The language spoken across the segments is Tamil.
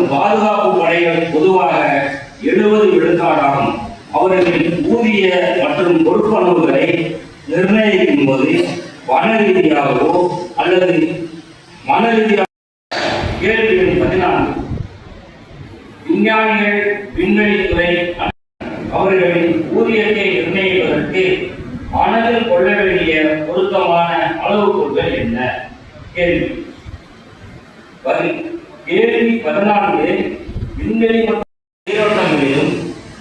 மற்றும் பாதுகாப்பு படைகள் பொதுவாக 70 விழுக்காடாகும். அவர்களின் ஊதிய மற்றும் பொறுப்பளவுகளை நிர்ணயிக்கும் போது வன ரீதியாகவோ அல்லது மன ரீதியாக. கேள்வி எண் 14. விஞ்ஞானிகள் விண்வெளித்துறை அவர்களின் ஊதியத்தை நிர்ணயிப்பதற்கு மனதில் கொள்ள வேண்டிய பொருத்தமான அளவுகோல்கள் என்ன? கேள்வி 14. விண்வெளி நீரோட்டங்களிலும்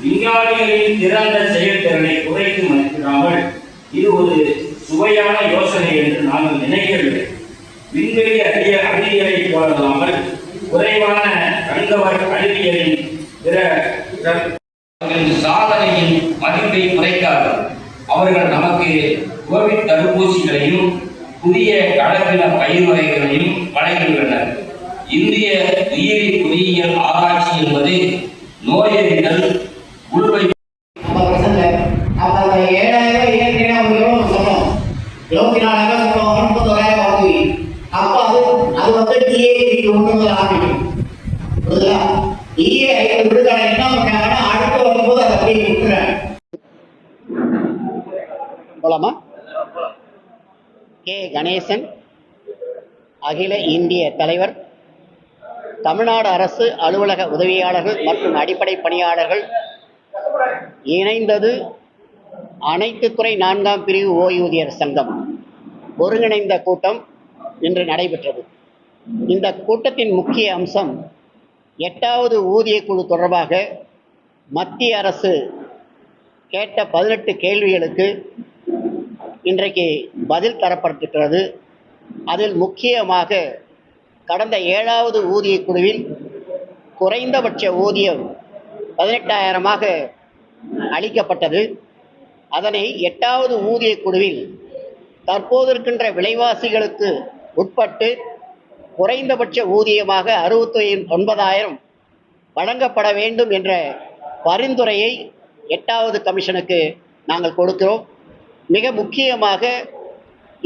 விஞ்ஞானிகளின் திறந்த செயல்திறனை குறைத்து மதிப்பிடாமல் இது ஒரு சுவையான யோசனை என்று நாங்கள் நினைக்கவில்லை. விண்வெளி அறிவியலை போலல்லாமல் குறைவான கண்கவர் அறிவியலின் பிற சாதனையின் மதிப்பை குறைக்காது. அவர்கள் நமக்கு கோவிட் தடுப்பூசிகளையும் புதிய கலப்பின பயிர் வகைகளையும் வழங்கியுள்ளனர். இந்திய உயிரி பொறியியல் ஆராய்ச்சி என்பது நோயறிதல் உள்வை 24,000 சொல்லுவாங்க, 31,000 வாங்குவீங்க. அப்போ அது வந்து டிஏக்கு ஒன்று ஆரம்பிக்கும். புரியுதா? டிஏ 50 விழுக்காடு என்ன பண்ணாங்கன்னா அடுத்து வரும்போது அதை அப்படியே விட்டுறாங்க. போலாமா? கே கணேசன், அகில இந்திய தலைவர், தமிழ்நாடு அரசு அலுவலக உதவியாளர்கள் மற்றும் அடிப்படை பணியாளர்கள் இணைந்தது அனைத்து துறை 4ஆம் பிரிவு ஓய்வூதியர் சங்கம் ஒருங்கிணைந்த கூட்டம் இன்று நடைபெற்றது. இந்த கூட்டத்தின் முக்கிய அம்சம் 8வது ஊதிய குழு தொடர்பாக மத்திய அரசு கேட்ட 18 கேள்விகளுக்கு இன்றைக்கு பதில் தரப்பட்டிருக்கிறது. அதில் முக்கியமாக கடந்த 7வது ஊதிய குழுவில் குறைந்தபட்ச ஊதியம் 18,000ஆக அளிக்கப்பட்டது. அதனை 8வது ஊதிய குழுவில் தற்போது இருக்கின்ற விலைவாசிகளுக்கு உட்பட்டு குறைந்தபட்ச ஊதியமாக 69,000 வழங்கப்பட வேண்டும் என்ற பரிந்துரையை 8வது கமிஷனுக்கு நாங்கள் கொடுக்கிறோம். மிக முக்கியமாக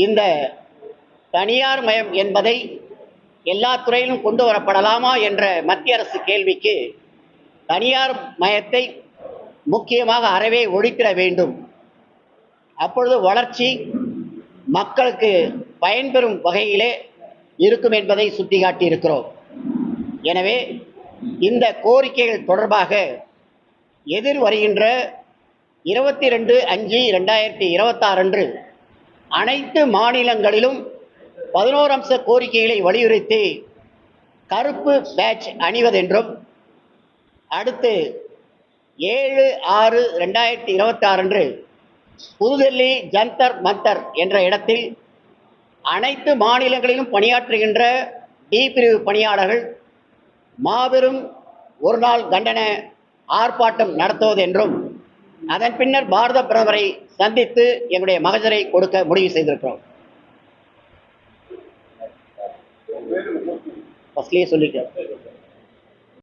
இந்த தனியார் மயம் என்பதை எல்லா துறையிலும் கொண்டு வரப்படலாமா என்ற மத்திய அரசு கேள்விக்கு தனியார் மயத்தை முக்கியமாக அறவே ஒழித்திட வேண்டும். அப்பொழுது வளர்ச்சி மக்களுக்கு பயன்பெறும் வகையிலே இருக்கும் என்பதை சுட்டிக்காட்டி இருக்கிறோம். எனவே இந்த கோரிக்கைகள் தொடர்பாக எதிர் வருகின்ற 22/5/2026 அன்று அனைத்து மாநிலங்களிலும் 11 அம்ச கோரிக்கைகளை வலியுறுத்தி கருப்பு பேட்ச் அணிவதென்றும், அடுத்து 7/6/2026 அன்று புதுடெல்லி ஜந்தர் மந்தர் என்ற இடத்தில் அனைத்து மாநிலங்களிலும் பணியாற்றுகின்ற டி பிரிவு பணியாளர்கள் மாபெரும் ஒரு நாள் கண்டன ஆர்ப்பாட்டம் நடத்துவதென்றும், அதன் பின்னர் பாரத பிரதமரை சந்தித்து எங்களுடைய மகஜரை கொடுக்க முடிவு செய்திருக்கிறோம். ஃபர்ஸ்ட்லேயே சொல்லிட்டேன்.